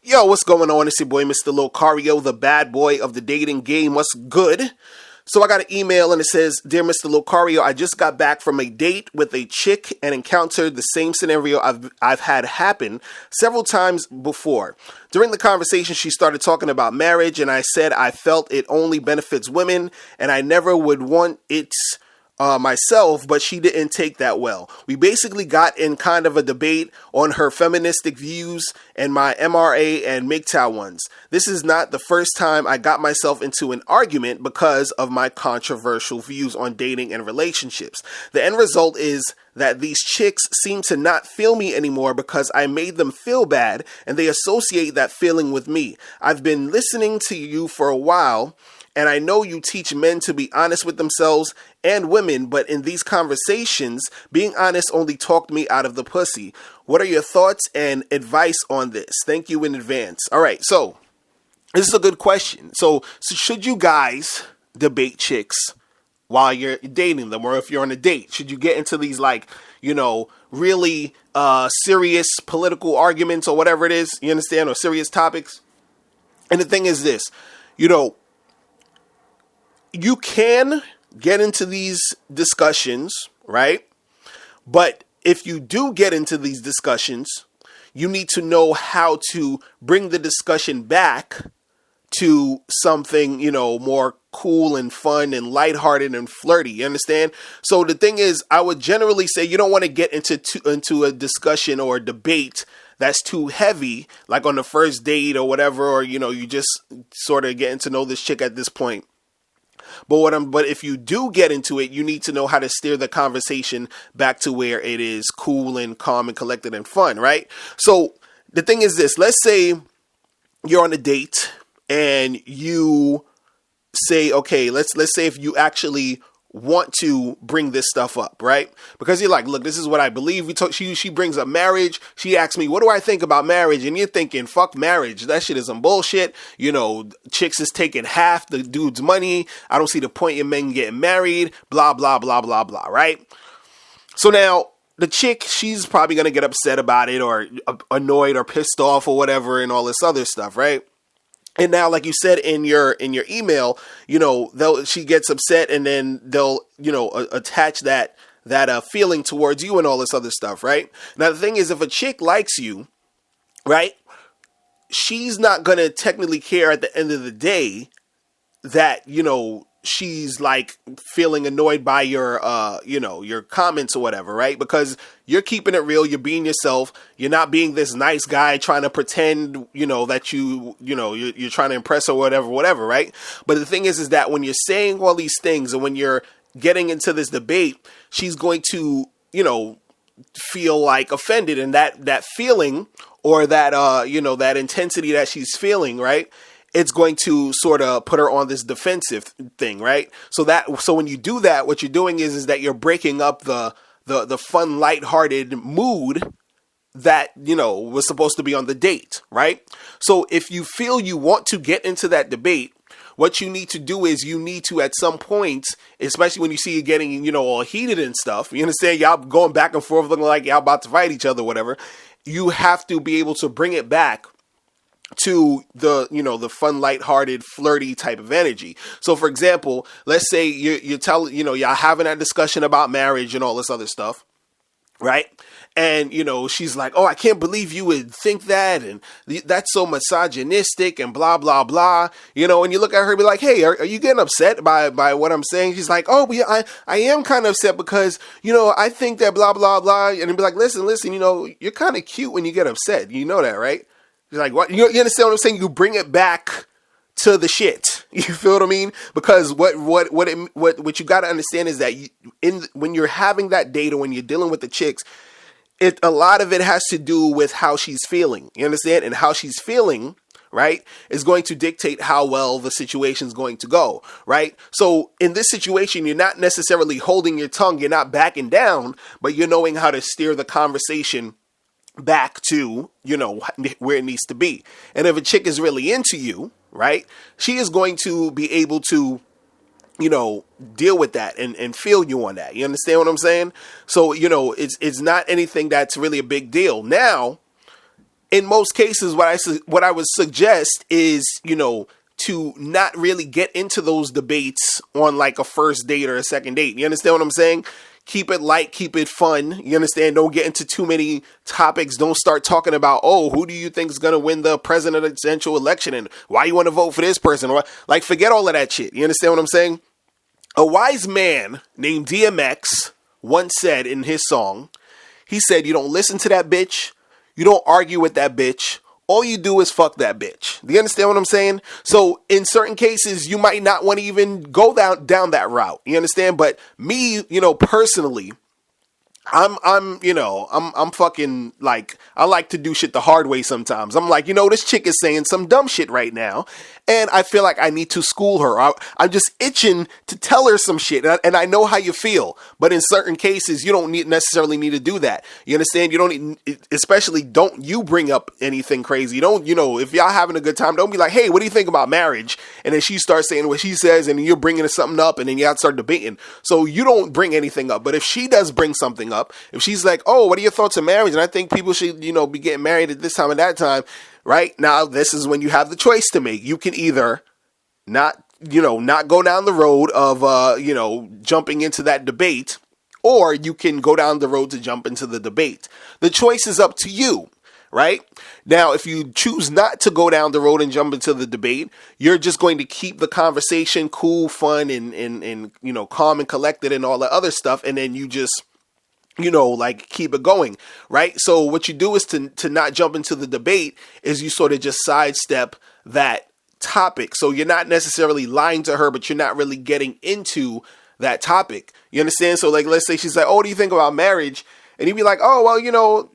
Yo, what's going on? It's your boy, Mr. Locario, the bad boy of the dating game. What's good? So I got an email and it says, Dear Mr. Locario, I just got back from a date with a chick and encountered the same scenario I've had happen several times before. During the conversation, she started talking about marriage, and I said I felt it only benefits women and I never would want it myself, but she didn't take that well. We basically got in kind of a debate on her feministic views and my MRA and MGTOW ones. This is not the first time I got myself into an argument because of my controversial views on dating and relationships. The end result is that these chicks seem to not feel me anymore because I made them feel bad, and they associate that feeling with me. I've been listening to you for a while, and I know you teach men to be honest with themselves and women, but in these conversations, being honest only talked me out of the pussy. What are your thoughts and advice on this? Thank you in advance. All right, so this is a good question. So should you guys debate chicks while you're dating them, or if you're on a date? Should you get into these, like, really serious political arguments or whatever it is, you understand, or serious topics? And the thing is this, you can get into these discussions, right? But if you do get into these discussions, you need to know how to bring the discussion back to something, more cool and fun and lighthearted and flirty. You understand? So the thing is, I would generally say you don't want to get into a discussion or a debate that's too heavy, like on the first date or whatever, or, you just sort of getting to know this chick at this point. But if you do get into it, you need to know how to steer the conversation back to where it is cool and calm and collected and fun, right? So the thing is this, let's say you're on a date and you say, okay, let's say if you actually want to bring this stuff up, right? Because you're like, look, this is what I believe. She brings up marriage. She asks me, what do I think about marriage? And you're thinking, fuck marriage. That shit is some bullshit. Chicks is taking half the dude's money. I don't see the point in men getting married, blah, blah, blah, blah, blah, right? So now the chick, she's probably going to get upset about it or annoyed or pissed off or whatever and all this other stuff, right? And now, like you said in your email, she gets upset and then they'll, attach that feeling towards you and all this other stuff, right? Now, the thing is, if a chick likes you, right, she's not going to technically care at the end of the day that, she's like feeling annoyed by your comments or whatever, right? Because you're keeping it real. You're being yourself. You're not being this nice guy trying to pretend, that you're trying to impress or whatever, right? But the thing is that when you're saying all these things and when you're getting into this debate, she's going to, feel like offended, and that feeling or that, that intensity that she's feeling, right? It's going to sort of put her on this defensive thing, right? So when you do that, what you're doing is that you're breaking up the fun, lighthearted mood that, was supposed to be on the date, right? So if you feel you want to get into that debate, what you need to do is you need to, at some point, especially when you see it getting, all heated and stuff, you understand, y'all going back and forth looking like y'all about to fight each other, whatever, you have to be able to bring it back to the fun, lighthearted, flirty type of energy. So, for example, let's say you're telling, y'all having that discussion about marriage and all this other stuff, right? And, she's like, oh, I can't believe you would think that, and that's so misogynistic and blah, blah, blah, and you look at her and be like, hey, are you getting upset by what I'm saying? She's like, oh, yeah, I am kind of upset because, I think that blah, blah, blah, and be like, listen, you're kind of cute when you get upset. You know that, right? You're like, what? You understand what I'm saying? You bring it back to the shit. You feel what I mean? Because what you got to understand is that when you're having that date or when you're dealing with the chicks, a lot of it has to do with how she's feeling. You understand? And how she's feeling, right, is going to dictate how well the situation's going to go, right? So in this situation, you're not necessarily holding your tongue. You're not backing down, but you're knowing how to steer the conversation back to, where it needs to be. And if a chick is really into you, right, she is going to be able to, deal with that and feel you on that. You understand what I'm saying? So, it's not anything that's really a big deal. Now, in most cases, what I would suggest is, to not really get into those debates on like a first date or a second date. You understand what I'm saying? Keep it light, keep it fun. You understand? Don't get into too many topics. Don't start talking about, oh, who do you think is going to win the presidential election and why you want to vote for this person? Or like, forget all of that shit. You understand what I'm saying? A wise man named DMX once said in his song, he said, you don't listen to that bitch. You don't argue with that bitch. All you do is fuck that bitch. Do you understand what I'm saying? So in certain cases, you might not want to even go down that route. You understand? But me, personally, I'm fucking like, I like to do shit the hard way sometimes. I'm like, this chick is saying some dumb shit right now, and I feel like I need to school her. I'm just itching to tell her some shit, and I know how you feel, but in certain cases, you don't necessarily need to do that. You understand? You don't need, especially don't you bring up anything crazy. Don't, if y'all having a good time, don't be like, hey, what do you think about marriage? And then she starts saying what she says, and you're bringing something up, and then y'all start debating. So you don't bring anything up, but if she does bring something up, if she's like, oh, what are your thoughts on marriage? And I think people should, be getting married at this time and that time, right? Now, this is when you have the choice to make. You can either not go down the road of, jumping into that debate, or you can go down the road to jump into the debate. The choice is up to you, right? Now, if you choose not to go down the road and jump into the debate, you're just going to keep the conversation cool, fun, and calm and collected and all the other stuff. And then you just, keep it going, right? So what you do is to not jump into the debate is you sort of just sidestep that topic. So you're not necessarily lying to her, but you're not really getting into that topic. You understand? So like, let's say she's like, oh, what do you think about marriage? And you'd be like, oh, well,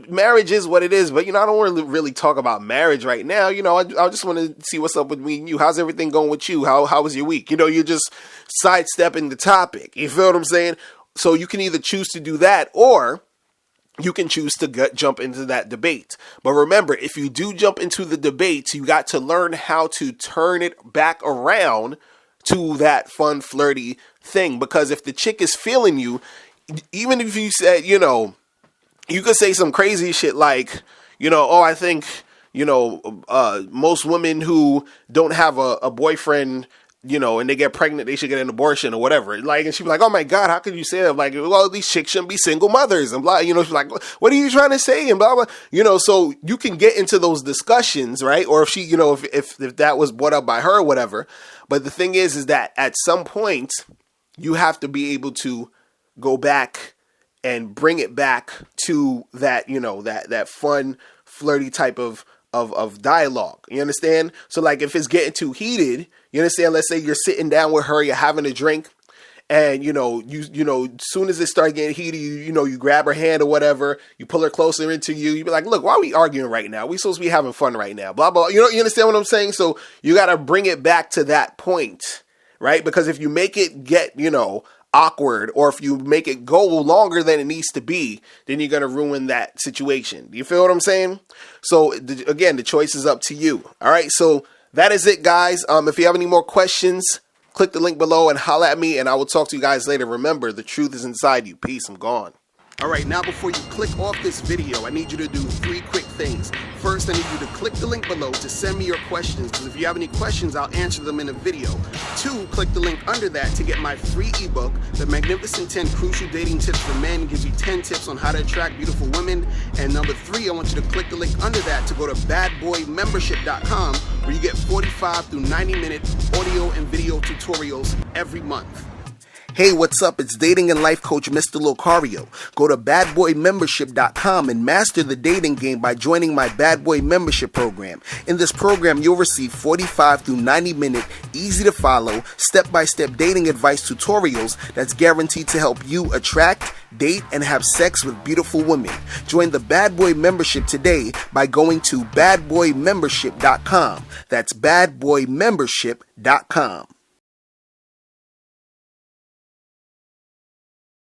marriage is what it is, but, I don't want to really talk about marriage right now. I just want to see what's up with me and you. How's everything going with you? How was your week? You're just sidestepping the topic. You feel what I'm saying? So you can either choose to do that, or you can choose to jump into that debate. But remember, if you do jump into the debates, you got to learn how to turn it back around to that fun, flirty thing. Because if the chick is feeling you, even if you said, you could say some crazy shit like, oh, I think, most women who don't have a boyfriend, and they get pregnant, they should get an abortion or whatever. Like, and she'd be like, oh my God, how could you say that? I'm like, well, these chicks shouldn't be single mothers. And blah, she's like, what are you trying to say? And blah, blah, so you can get into those discussions, right? Or if she, if that was brought up by her or whatever. But the thing is that at some point you have to be able to go back and bring it back to that, that fun, flirty type of dialogue. You understand? So like if it's getting too heated, you understand? Let's say you're sitting down with her, you're having a drink, and as soon as it starts getting heated, you grab her hand or whatever, you pull her closer into you, you be like, look, why are we arguing right now? We supposed to be having fun right now, blah, blah. You understand what I'm saying? So you got to bring it back to that point, right? Because if you make it get, awkward, or if you make it go longer than it needs to be, then you're going to ruin that situation. You feel what I'm saying? So again, the choice is up to you. All right. So that is it, guys. If you have any more questions, click the link below and holla at me, and I will talk to you guys later. Remember, the truth is inside you. Peace. I'm gone. All right, now before you click off this video, I need you to do 3 quick things. First, I need you to click the link below to send me your questions, because if you have any questions, I'll answer them in a video. 2, click the link under that to get my free ebook, The Magnificent 10 Crucial Dating Tips for Men. It gives you 10 tips on how to attract beautiful women. And number 3, I want you to click the link under that to go to badboymembership.com, where you get 45 through 90-minute audio and video tutorials every month. Hey, what's up? It's dating and life coach Mr. Locario. Go to badboymembership.com and master the dating game by joining my Bad Boy Membership program. In this program, you'll receive 45 through 90-minute, easy-to-follow, step-by-step dating advice tutorials that's guaranteed to help you attract, date, and have sex with beautiful women. Join the Bad Boy Membership today by going to badboymembership.com. That's badboymembership.com.